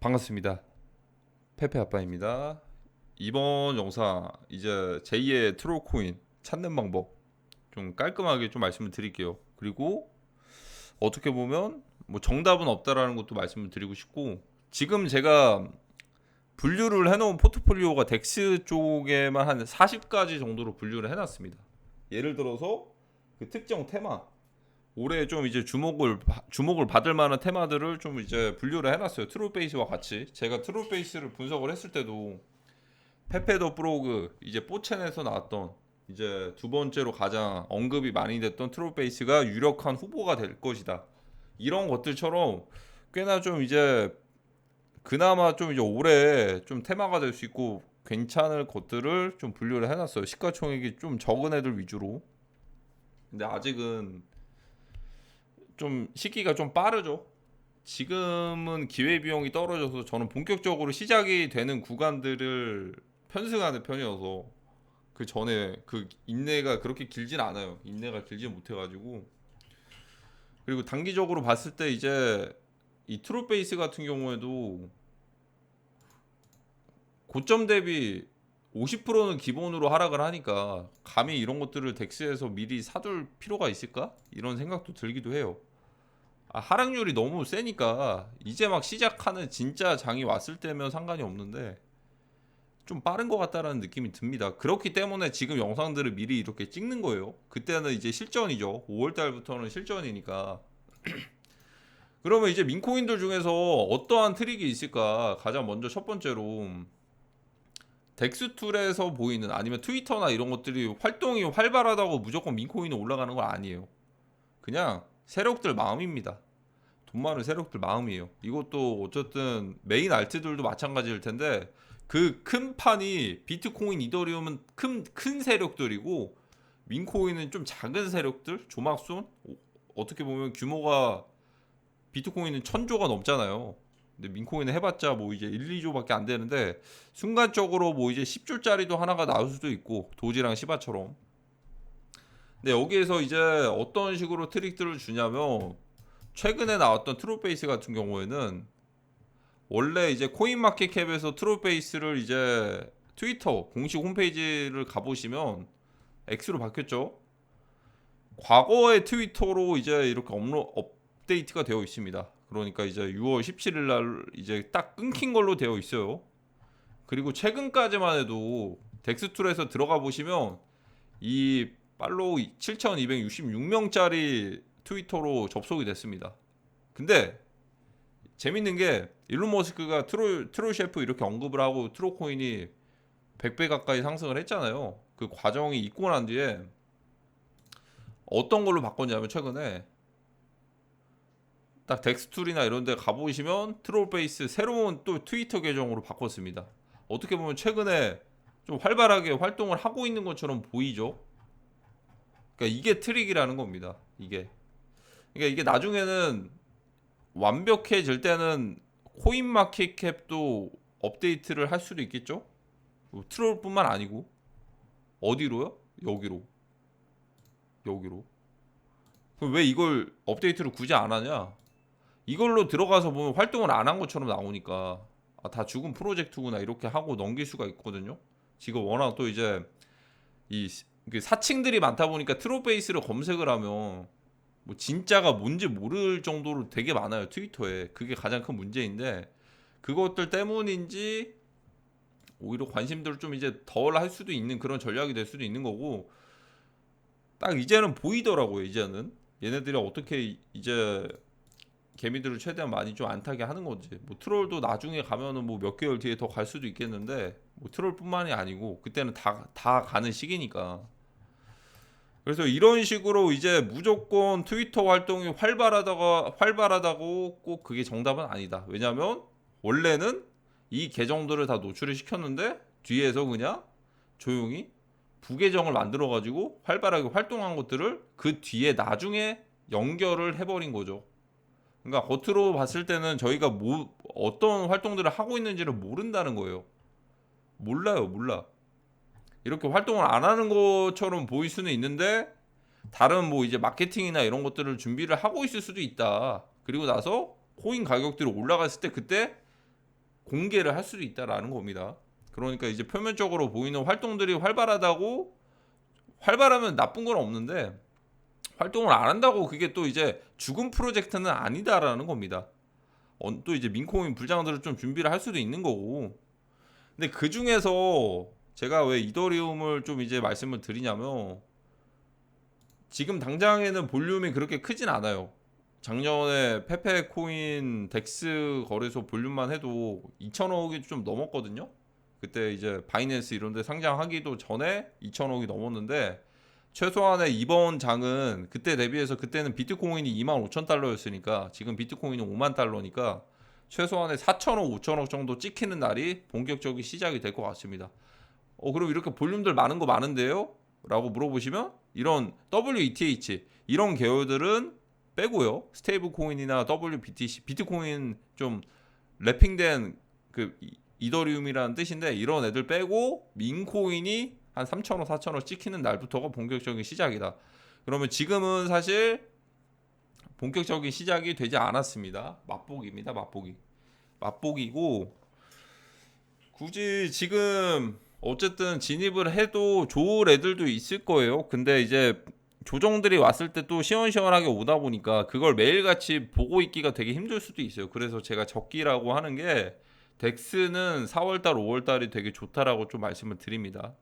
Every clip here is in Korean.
반갑습니다. 페페 아빠입니다. 이번 영상 이제 제2의 트롤코인 찾는 방법 좀 깔끔하게 좀 말씀을 드릴게요. 그리고 어떻게 보면 뭐 정답은 없다라는 것도 말씀을 드리고 싶고, 지금 제가 분류를 해놓은 포트폴리오가 덱스 쪽에만 한 40가지 정도로 분류를 해놨습니다. 예를 들어서 그 특정 테마, 올해 좀 이제 주목을 받을 만한 테마들을 좀 이제 분류를 해놨어요. 트롤베이스와 같이. 제가 트롤베이스를 분석을 했을 때도 페페 더 프로그 이제 뽀첸에서 나왔던 이제 두 번째로 가장 언급이 많이 됐던 트롤베이스가 유력한 후보가 될 것이다, 이런 것들처럼 꽤나 좀 이제 그나마 좀 이제 올해 좀 테마가 될 수 있고 괜찮을 것들을 좀 분류를 해놨어요. 시가총액이 좀 적은 애들 위주로. 근데 아직은 좀 시기가 좀 빠르죠. 지금은 기회비용이 떨어져서 저는 본격적으로 시작이 되는 구간들을 편승하는 편이어서, 그 전에 그 인내가 그렇게 길진 않아요. 인내가 길지 못해가지고. 그리고 단기적으로 봤을 때 이제 이 트롯베이스 같은 경우에도 고점 대비 50%는 기본으로 하락을 하니까 감히 이런 것들을 덱스에서 미리 사둘 필요가 있을까? 이런 생각도 들기도 해요. 하락률이 너무 세니까 이제 막 시작하는 진짜 장이 왔을 때면 상관이 없는데 좀 빠른 것 같다라는 느낌이 듭니다. 그렇기 때문에 지금 영상들을 미리 이렇게 찍는 거예요. 그때는 이제 실전이죠. 5월달부터는 실전이니까. 그러면 이제 민코인들 중에서 어떠한 트릭이 있을까? 가장 먼저 첫 번째로 덱스툴에서 보이는, 아니면 트위터나 이런 것들이 활동이 활발하다고 무조건 민코인이 올라가는 건 아니에요. 그냥 세력들 마음입니다. 돈 많은 세력들 마음이에요. 이것도 어쨌든 메인 알트들도 마찬가지일 텐데, 그 큰 판이 비트코인, 이더리움은 큰 세력들이고 민코인은 좀 작은 세력들, 조막손. 어떻게 보면 규모가 비트코인은 1000조가 넘잖아요. 근데 민코인은 해봤자 뭐 이제 1, 2조밖에 안 되는데 순간적으로 뭐 이제 10조짜리도 하나가 나올 수도 있고, 도지랑 시바처럼. 근데 여기에서 이제 어떤 식으로 트릭들을 주냐면, 최근에 나왔던 트롯베이스 같은 경우에는 원래 이제 코인마켓캡에서 트롯베이스를 이제 트위터 공식 홈페이지를 가보시면 X로 바뀌었죠. 과거의 트위터로 이제 이렇게 업데이트가 되어 있습니다. 그러니까 이제 6월 17일 날 이제 딱 끊긴 걸로 되어 있어요. 그리고 최근까지만 해도 덱스툴에서 들어가 보시면 이 팔로우 7,266명짜리 트위터로 접속이 됐습니다. 근데 재밌는 게 일론 머스크가 트롤 셰프 이렇게 언급을 하고 트롤코인이 100배 가까이 상승을 했잖아요. 그 과정이 있고 난 뒤에 어떤 걸로 바꿨냐면, 최근에 딱 덱스툴이나 이런 데 가보시면 트롤 베이스 새로운 또 트위터 계정으로 바꿨습니다. 어떻게 보면 최근에 좀 활발하게 활동을 하고 있는 것처럼 보이죠. 그러니까 이게 트릭이라는 겁니다. 그러니까 이게 나중에는 완벽해질 때는 코인마켓캡도 업데이트를 할 수도 있겠죠. 트롤뿐만 아니고. 어디로요? 여기로. 그럼 왜 이걸 업데이트를 굳이 안 하냐? 이걸로 들어가서 보면 활동을 안 한 것처럼 나오니까 다 죽은 프로젝트구나 이렇게 하고 넘길 수가 있거든요. 지금 워낙 또 이제 이 사칭들이 많다 보니까 트롯베이스를 검색을 하면 뭐 진짜가 뭔지 모를 정도로 되게 많아요, 트위터에. 그게 가장 큰 문제인데, 그것들 때문인지 오히려 관심들을 좀 이제 덜 할 수도 있는 그런 전략이 될 수도 있는 거고, 딱 이제는 보이더라고요. 이제는 얘네들이 어떻게 이제 개미들을 최대한 많이 좀 안 타게 하는 건지. 뭐 트롤도 나중에 가면은 뭐 몇 개월 뒤에 더 갈 수도 있겠는데, 뭐 트롤뿐만이 아니고 그때는 다 가는 시기니까. 그래서 이런 식으로 이제 무조건 트위터 활동이 활발하다고 꼭 그게 정답은 아니다. 왜냐면 원래는 이 계정들을 다 노출을 시켰는데 뒤에서 그냥 조용히 부계정을 만들어 가지고 활발하게 활동한 것들을 그 뒤에 나중에 연결을 해버린 거죠. 그러니까 겉으로 봤을 때는 저희가 뭐 어떤 활동들을 하고 있는지를 모른다는 거예요. 몰라. 이렇게 활동을 안 하는 것처럼 보일 수는 있는데, 다른 뭐 이제 마케팅이나 이런 것들을 준비를 하고 있을 수도 있다. 그리고 나서 코인 가격들이 올라갔을 때 그때 공개를 할 수도 있다라는 겁니다. 그러니까 이제 표면적으로 보이는 활동들이 활발하면 나쁜 건 없는데 활동을 안 한다고 그게 또 이제 죽은 프로젝트는 아니다라는 겁니다. 또 이제 민코인 불장들을 좀 준비를 할 수도 있는 거고. 근데 그 중에서 제가 왜 이더리움을 좀 이제 말씀을 드리냐면 지금 당장에는 볼륨이 그렇게 크진 않아요. 작년에 페페 코인 덱스 거래소 볼륨만 해도 2천억이 좀 넘었거든요. 그때 이제 바이낸스 이런 데 상장하기도 전에 2천억이 넘었는데 최소한의 이번 장은 그때 대비해서 그때는 비트코인이 25,000달러였으니까 지금 비트코인은 5만 달러니까 최소한의 4천억, 5천억 정도 찍히는 날이 본격적인 시작이 될 것 같습니다. 그럼 이렇게 볼륨들 많은 거 많은데요? 라고 물어보시면 이런 WETH 이런 계열들은 빼고요. 스테이블 코인이나 WBTC, 비트코인 좀 랩핑된 그 이더리움이라는 뜻인데 이런 애들 빼고 민코인이 한 3천원, 4천원 찍히는 날부터가 본격적인 시작이다. 그러면 지금은 사실 본격적인 시작이 되지 않았습니다. 맛보기입니다. 맛보기고 굳이 지금 어쨌든 진입을 해도 좋을 애들도 있을 거예요. 근데 이제 조정들이 왔을 때 또 시원시원하게 오다 보니까 그걸 매일같이 보고 있기가 되게 힘들 수도 있어요. 그래서 제가 적기라고 하는 게 덱스는 4월달, 5월달이 되게 좋다라고 좀 말씀을 드립니다.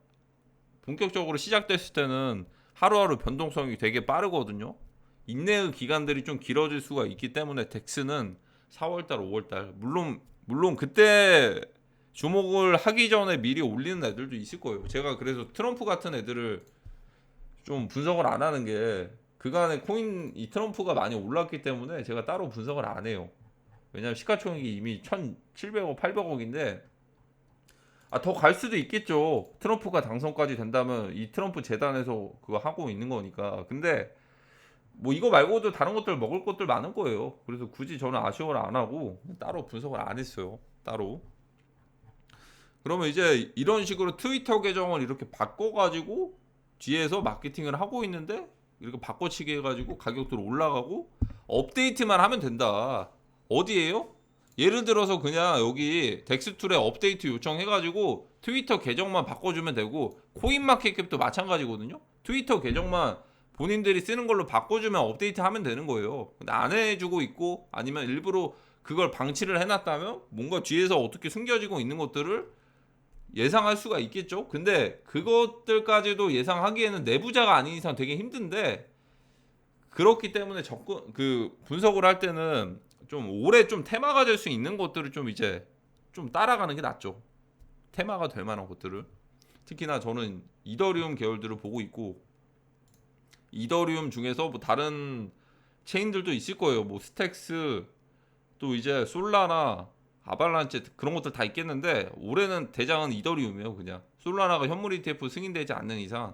본격적으로 시작됐을 때는 하루하루 변동성이 되게 빠르거든요. 인내의 기간들이 좀 길어질 수가 있기 때문에 덱스는 4월달, 5월달 물론 그때 주목을 하기 전에 미리 올리는 애들도 있을 거예요. 제가 그래서 트럼프 같은 애들을 좀 분석을 안 하는 게 그간에 이 트럼프가 많이 올랐기 때문에 제가 따로 분석을 안 해요. 왜냐면 시가총액이 이미 1,700억, 800억인데 더 갈 수도 있겠죠. 트럼프가 당선까지 된다면 이 트럼프 재단에서 그거 하고 있는 거니까. 근데 뭐 이거 말고도 다른 것들 먹을 것들 많을 거예요. 그래서 굳이 저는 아쉬워를 안 하고 따로 분석을 안 했어요. 따로. 그러면 이제 이런 식으로 트위터 계정을 이렇게 바꿔가지고 뒤에서 마케팅을 하고 있는데 이렇게 바꿔치기 해가지고 가격들 올라가고 업데이트만 하면 된다. 어디에요? 예를 들어서 그냥 여기 덱스툴에 업데이트 요청해가지고 트위터 계정만 바꿔주면 되고 코인마켓캡도 마찬가지거든요. 트위터 계정만 본인들이 쓰는 걸로 바꿔주면 업데이트하면 되는 거예요. 근데 안 해주고 있고 아니면 일부러 그걸 방치를 해놨다면 뭔가 뒤에서 어떻게 숨겨지고 있는 것들을 예상할 수가 있겠죠. 근데 그것들까지도 예상하기에는 내부자가 아닌 이상 되게 힘든데 그렇기 때문에 분석을 할 때는 좀 오래 좀 테마가 될 수 있는 것들을 좀 이제 좀 따라가는 게 낫죠. 테마가 될 만한 것들을. 특히나 저는 이더리움 계열들을 보고 있고 이더리움 중에서 뭐 다른 체인들도 있을 거예요. 뭐 스택스 또 이제 솔라나 아발란체 그런 것들 다 있겠는데 올해는 대장은 이더리움이에요. 그냥 솔라나가 현물 ETF 승인되지 않는 이상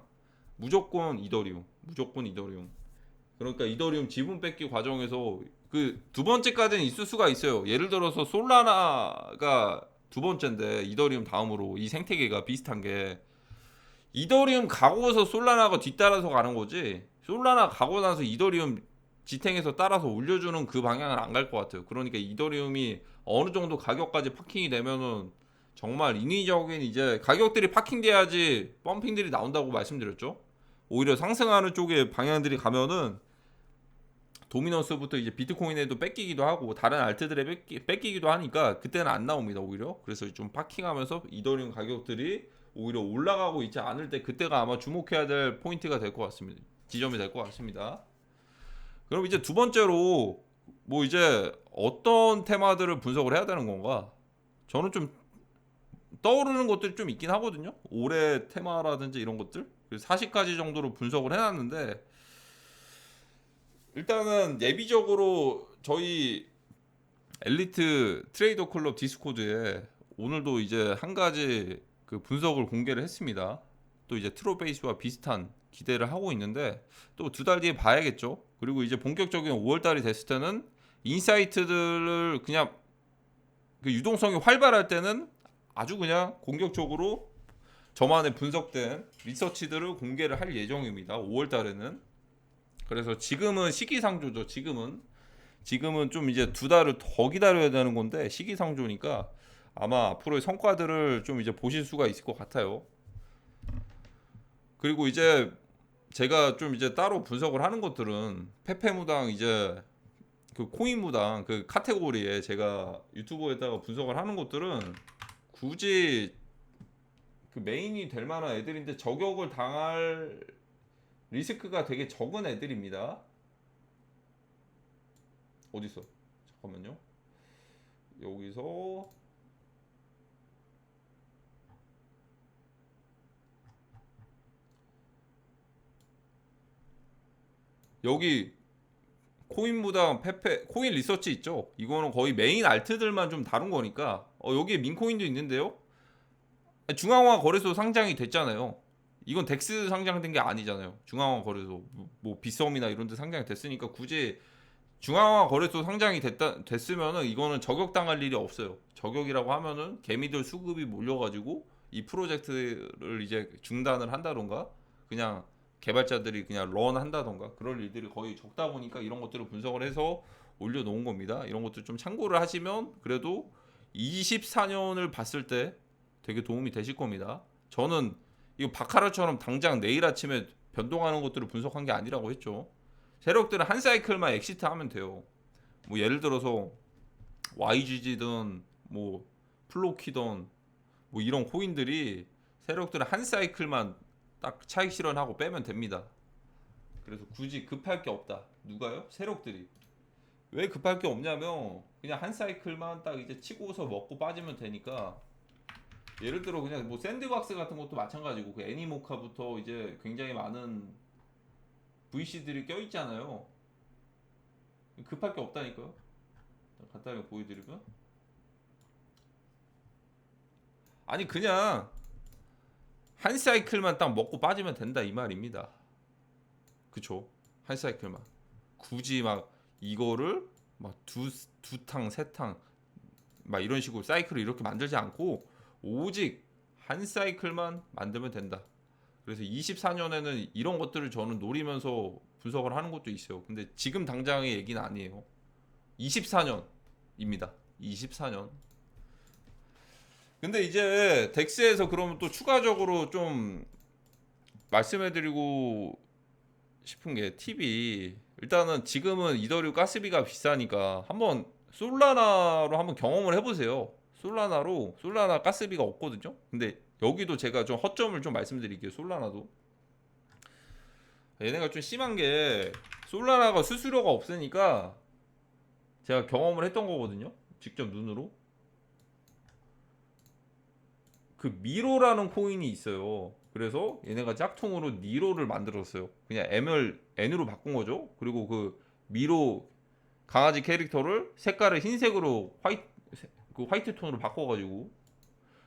무조건 이더리움. 그러니까 이더리움 지분 뺏기 과정에서 그 두 번째까지는 있을 수가 있어요. 예를 들어서 솔라나가 두 번째인데 이더리움 다음으로 이 생태계가 비슷한 게 이더리움 가고서 솔라나가 뒤따라서 가는 거지. 솔라나 가고 나서 이더리움 지탱해서 따라서 올려주는 그 방향은 안 갈 것 같아요. 그러니까 이더리움이 어느 정도 가격까지 파킹이 되면은 정말 인위적인 이제 가격들이 파킹돼야지 펌핑들이 나온다고 말씀드렸죠. 오히려 상승하는 쪽에 방향들이 가면은 도미넌스부터 이제 비트코인에도 뺏기기도 하고 다른 알트들에 뺏기기도 하니까 그때는 안 나옵니다. 오히려 그래서 좀 파킹하면서 이더리움 가격들이 오히려 올라가고 있지 않을 때 그때가 아마 주목해야 될 포인트가 될 것 같습니다. 지점이 될 것 같습니다. 그럼 이제 두 번째로 뭐 이제 어떤 테마들을 분석을 해야 되는 건가? 저는 좀 떠오르는 것들이 좀 있긴 하거든요. 올해 테마라든지 이런 것들 40가지 정도로 분석을 해놨는데 일단은 예비적으로 저희 엘리트 트레이더 클럽 디스코드에 오늘도 이제 한 가지 그 분석을 공개를 했습니다. 또 이제 트로베이스와 비슷한 기대를 하고 있는데 또 두 달 뒤에 봐야겠죠. 그리고 이제 본격적인 5월달이 됐을 때는 인사이트들을 그냥 그 유동성이 활발할 때는 아주 그냥 공격적으로 저만의 분석된 리서치들을 공개를 할 예정입니다. 5월달에는. 그래서 지금은 시기상조죠. 지금은 좀 이제 두 달을 더 기다려야 되는 건데 시기상조니까 아마 앞으로의 성과들을 좀 이제 보실 수가 있을 것 같아요. 그리고 이제 제가 좀 이제 따로 분석을 하는 것들은 페페무당 이제 그 코인무당 그 카테고리에 제가 유튜브에다가 분석을 하는 것들은 굳이 그 메인이 될 만한 애들인데 저격을 당할 리스크가 되게 적은 애들입니다. 어딨어? 잠깐만요. 여기서 여기 코인무당 페페 코인 리서치 있죠? 이거는 거의 메인 알트들만 좀 다룬 거니까 여기에 민코인도 있는데요. 중앙화 거래소 상장이 됐잖아요. 이건 덱스 상장된 게 아니잖아요. 중앙화 거래소 뭐 비썸이나 이런 데 상장이 됐으니까 굳이 중앙화 거래소 상장이 됐으면은 이거는 저격당할 일이 없어요. 저격이라고 하면은 개미들 수급이 몰려가지고 이 프로젝트를 이제 중단을 한다던가 그냥 개발자들이 그냥 런 한다던가 그럴 일들이 거의 적다 보니까 이런 것들을 분석을 해서 올려놓은 겁니다. 이런 것들 좀 참고를 하시면 그래도 24년을 봤을 때 되게 도움이 되실 겁니다. 저는 이거 바카라처럼 당장 내일 아침에 변동하는 것들을 분석한 게 아니라고 했죠. 세력들은 한 사이클만 엑시트 하면 돼요. 뭐 예를 들어서 YGG든 뭐 플로키든 뭐 이런 코인들이 세력들은 한 사이클만 딱 차익 실현하고 빼면 됩니다. 그래서 굳이 급할 게 없다. 누가요? 세력들이. 왜 급할 게 없냐면 그냥 한 사이클만 딱 이제 치고서 먹고 빠지면 되니까 예를 들어 그냥 뭐 샌드박스 같은 것도 마찬가지고 그 애니모카부터 이제 굉장히 많은 VC들이 껴있잖아요. 급할 게 없다니까요. 간단하게 보여드리면 아니 그냥 한 사이클만 딱 먹고 빠지면 된다 이 말입니다. 그쵸? 한 사이클만 굳이 막 이거를 막 두 탕 세 탕 막 이런 식으로 사이클을 이렇게 만들지 않고 오직 한 사이클만 만들면 된다. 그래서 24년에는 이런 것들을 저는 노리면서 분석을 하는 것도 있어요. 근데 지금 당장의 얘기는 아니에요. 24년입니다. 24년. 근데 이제 덱스에서 그러면 또 추가적으로 좀 말씀해드리고 싶은 게 팁이 일단은 지금은 이더리움 가스비가 비싸니까 한번 솔라나로 한번 경험을 해보세요. 솔라나 가스비가 없거든요. 근데 여기도 제가 좀 허점을 좀 말씀드릴게요. 솔라나도 얘네가 좀 심한 게 솔라나가 수수료가 없으니까 제가 경험을 했던 거거든요. 직접 눈으로. 그 미로라는 코인이 있어요. 그래서 얘네가 짝퉁으로 니로를 만들었어요. 그냥 M을 N으로 바꾼 거죠. 그리고 그 미로 강아지 캐릭터를 색깔을 흰색으로 그 화이트 톤으로 바꿔가지고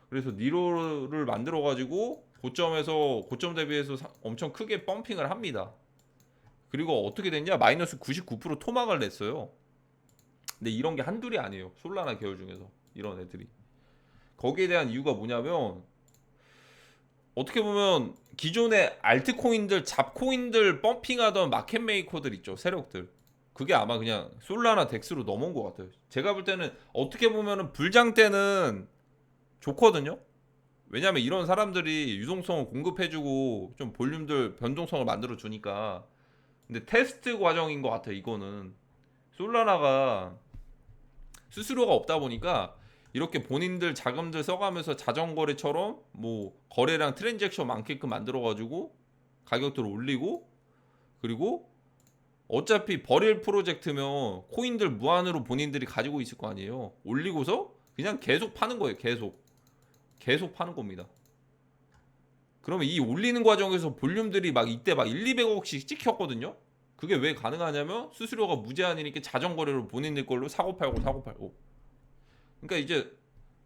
그래서 니로를 만들어가지고 고점에서 고점 대비해서 엄청 크게 펌핑을 합니다. 그리고 어떻게 됐냐? 마이너스 99% 토막을 냈어요. 근데 이런 게 한둘이 아니에요. 솔라나 계열 중에서 이런 애들이. 거기에 대한 이유가 뭐냐면 어떻게 보면 기존의 알트코인들, 잡코인들 펌핑하던 마켓 메이커들 있죠. 세력들. 그게 아마 그냥 솔라나 덱스로 넘어온 것 같아요. 제가 볼 때는 어떻게 보면은 불장 때는 좋거든요. 왜냐면 이런 사람들이 유동성을 공급해주고 좀 볼륨들 변동성을 만들어 주니까. 근데 테스트 과정인 것 같아요. 이거는 솔라나가 수수료가 없다 보니까 이렇게 본인들 자금들 써가면서 자전거래처럼 뭐 거래량 트랜잭션 많게끔 만들어가지고 가격들을 올리고 그리고 어차피 버릴 프로젝트면 코인들 무한으로 본인들이 가지고 있을 거 아니에요. 올리고서 그냥 계속 파는 거예요. 계속 파는 겁니다. 그러면 이 올리는 과정에서 볼륨들이 막 이때 막 1, 200억씩 찍혔거든요. 그게 왜 가능하냐면 수수료가 무제한이니까 자전거래로 본인들 걸로 사고 팔고. 그러니까 이제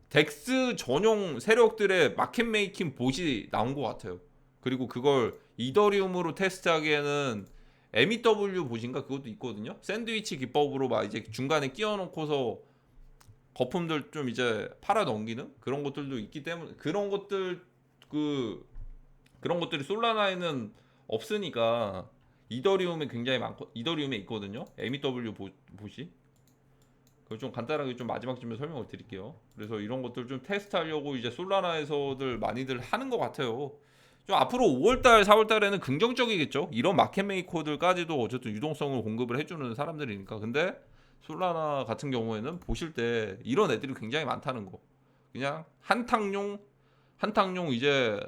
덱스 전용 세력들의 마켓 메이킹 봇이 나온 것 같아요. 그리고 그걸 이더리움으로 테스트하기에는 MEW 봇인가 그것도 있거든요. 샌드위치 기법으로 막 이제 중간에 끼워 놓고서 거품들 좀 이제 팔아 넘기는 그런 것들도 있기 때문에 그런 것들이 솔라나에는 없으니까 이더리움에 굉장히 많고 이더리움에 있거든요. MEW 봇이. 그걸 좀 간단하게 좀 마지막쯤에 설명을 드릴게요. 그래서 이런 것들 좀 테스트하려고 이제 솔라나에서들 많이들 하는 것 같아요. 좀 앞으로 5월달, 4월달에는 긍정적이겠죠. 이런 마켓 메이커들까지도 어쨌든 유동성을 공급을 해주는 사람들이니까. 근데 솔라나 같은 경우에는 보실 때 이런 애들이 굉장히 많다는 거. 그냥 한탕용 이제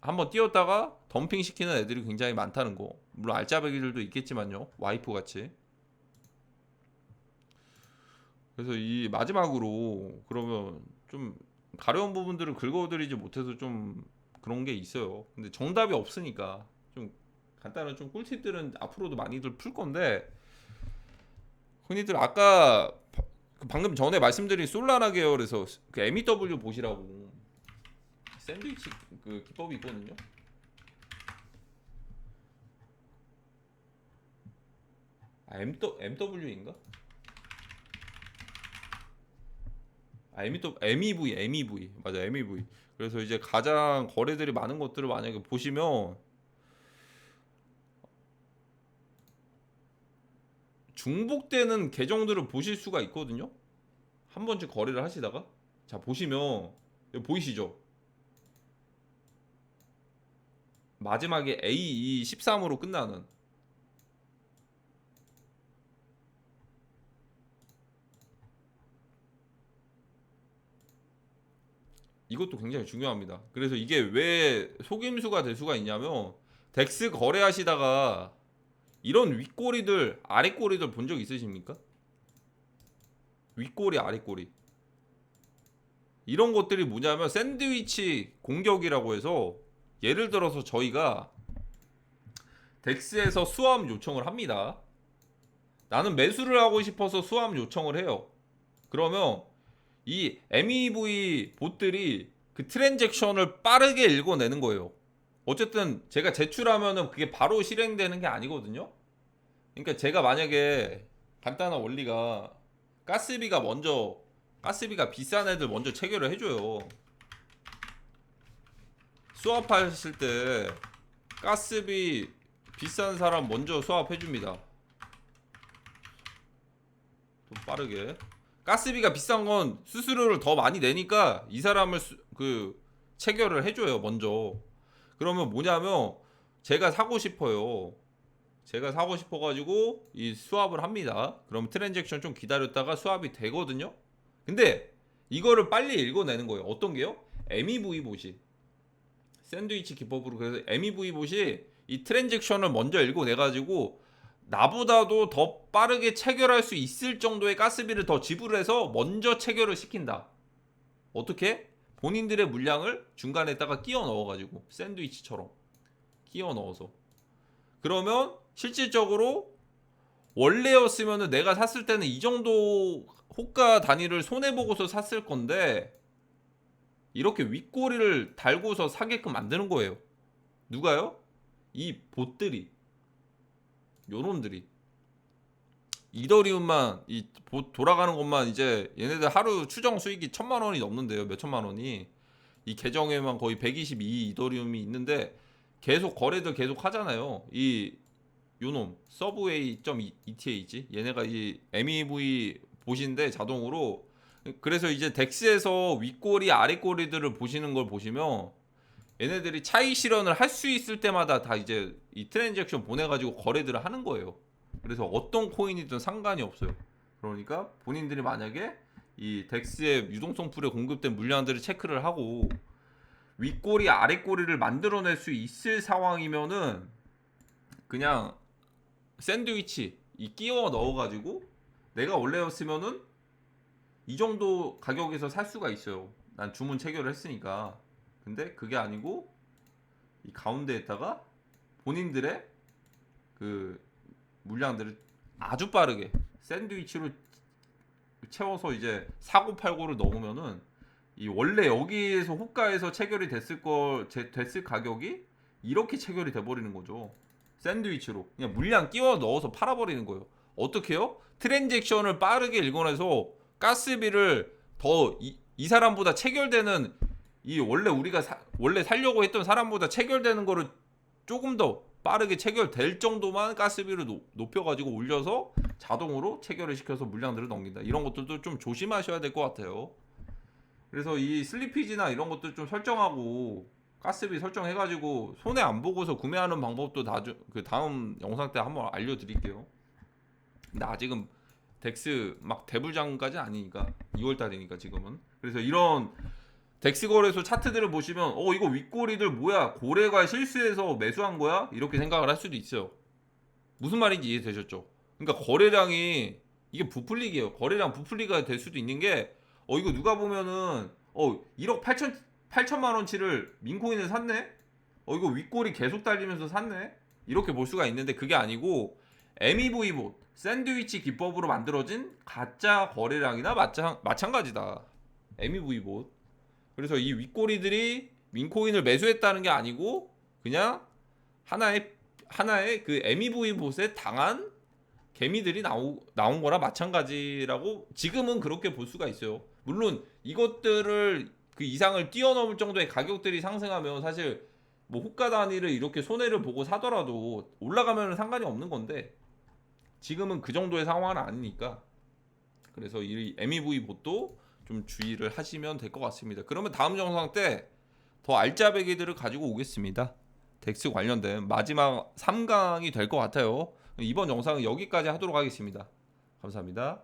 한번 띄웠다가 덤핑 시키는 애들이 굉장히 많다는 거. 물론 알짜배기들도 있겠지만요. 와이프 같이. 그래서 이 마지막으로 그러면 좀 가려운 부분들을 긁어드리지 못해서 좀 그런 게 있어요. 근데 정답이 없으니까 좀 간단한 좀 꿀팁들은 앞으로도 많이들 풀 건데, 흔히들 아까 방금 전에 말씀드린 솔라나 계열에서 그 MEW 보시라고 샌드위치 그 기법이 있거든요. MW인가? MEV 맞아, MEV. 그래서 이제 가장 거래들이 많은 것들을 만약에 보시면 중복되는 계정들을 보실 수가 있거든요. 한 번쯤 거래를 하시다가 자 보시면 여기 보이시죠? 마지막에 AE13으로 끝나는 이것도 굉장히 중요합니다. 그래서 이게 왜 속임수가 될 수가 있냐면, 덱스 거래하시다가 이런 윗꼬리들 아랫꼬리들 본 적 있으십니까? 윗꼬리 아랫꼬리 이런 것들이 뭐냐면 샌드위치 공격이라고 해서, 예를 들어서 저희가 덱스에서 수화음 요청을 합니다. 나는 매수를 하고 싶어서 수화음 요청을 해요. 그러면 이 MEV 봇들이 그 트랜잭션을 빠르게 읽어내는 거예요. 어쨌든 제가 제출하면은 그게 바로 실행되는 게 아니거든요. 그러니까 제가 만약에 간단한 원리가, 가스비가 비싼 애들 먼저 체결을 해줘요. 수압하실 때 가스비 비싼 사람 먼저 수압해줍니다. 좀 빠르게. 가스비가 비싼 건 수수료를 더 많이 내니까 이 사람을 체결을 해줘요 먼저. 그러면 뭐냐면 제가 사고 싶어요. 제가 사고 싶어가지고 이 수압을 합니다. 그럼 트랜잭션 좀 기다렸다가 수압이 되거든요. 근데 이거를 빨리 읽어내는 거예요. 어떤 게요? MEV 봇이, 샌드위치 기법으로. 그래서 MEV 봇이 이 트랜잭션을 먼저 읽어내가지고 나보다도 더 빠르게 체결할 수 있을 정도의 가스비를 더 지불해서 먼저 체결을 시킨다. 어떻게? 본인들의 물량을 중간에다가 끼워 넣어가지고 샌드위치처럼 끼워 넣어서. 그러면 실질적으로 원래였으면 내가 샀을 때는 이 정도 호가 단위를 손해보고서 샀을 건데 이렇게 윗꼬리를 달고서 사게끔 만드는 거예요. 누가요? 이 봇들이, 요놈들이. 이더리움만 이 봇 돌아가는 것만 이제 얘네들 하루 추정 수익이 1000만원이 넘는데요. 몇천만원이. 이 계정에만 거의 122 이더리움이 있는데 계속 거래들 계속 하잖아요. 이 요놈 서브웨이.ETH 얘네가 이 MEV 보신데 자동으로. 그래서 이제 덱스에서 윗꼬리 아랫꼬리들을 보시는 걸 보시면 얘네들이 차익 실현을 할 수 있을 때마다 다 이제 이 트랜잭션 보내가지고 거래들을 하는 거예요. 그래서 어떤 코인이든 상관이 없어요. 그러니까 본인들이 만약에 이 덱스의 유동성 풀에 공급된 물량들을 체크를 하고 윗꼬리 아랫꼬리를 만들어낼 수 있을 상황이면은 그냥 샌드위치 이 끼워 넣어가지고 내가 원래였으면은 이 정도 가격에서 살 수가 있어요. 난 주문 체결을 했으니까. 근데 그게 아니고 이 가운데에다가 본인들의 그 물량들을 아주 빠르게 샌드위치로 채워서 이제 사고 팔고를 넣으면은 이 원래 여기에서 호가에서 체결이 됐을 가격이 이렇게 체결이 돼버리는 거죠. 샌드위치로 그냥 물량 끼워 넣어서 팔아버리는 거예요. 어떻게 해요? 트랜잭션을 빠르게 읽어내서 가스비를 더 이 사람보다 체결되는, 이 원래 우리가 원래 살려고 했던 사람보다 체결되는 거를 조금 더 빠르게 체결될 정도만 가스비를 높여가지고 올려서 자동으로 체결을 시켜서 물량들을 넘긴다. 이런 것들도 좀 조심하셔야 될 것 같아요. 그래서 이 슬리피지나 이런 것들 좀 설정하고 가스비 설정해가지고 손해 안 보고서 구매하는 방법도 그 다음 영상 때 한번 알려드릴게요. 근데 아직은 덱스 막 대불장까지는 아니니까 2월달이니까 지금은. 그래서 이런 덱스 거래소 차트들을 보시면 이거 윗꼬리들 뭐야, 고래가 실수해서 매수한 거야? 이렇게 생각을 할 수도 있어요. 무슨 말인지 이해되셨죠? 그러니까 거래량이 이게 부풀리기예요. 거래량 부풀리가 될 수도 있는 게 이거 누가 보면은 1억 8천만 원치를 민코인을 샀네? 이거 윗꼬리 계속 달리면서 샀네? 이렇게 볼 수가 있는데 그게 아니고 MEV 봇 샌드위치 기법으로 만들어진 가짜 거래량이나 마찬가지다. MEV 봇. 그래서 이 윗꼬리들이 민코인을 매수했다는 게 아니고 그냥 하나의 그 MEV 봇에 당한 개미들이 나온 거나 마찬가지라고 지금은 그렇게 볼 수가 있어요. 물론 이것들을 그 이상을 뛰어넘을 정도의 가격들이 상승하면 사실 뭐 호가 단위를 이렇게 손해를 보고 사더라도 올라가면 상관이 없는 건데 지금은 그 정도의 상황은 아니니까. 그래서 이 MEV 봇도 좀 주의를 하시면 될 것 같습니다. 그러면 다음 영상 때 더 알짜배기들을 가지고 오겠습니다. 덱스 관련된 마지막 3강이 될 것 같아요. 이번 영상은 여기까지 하도록 하겠습니다. 감사합니다.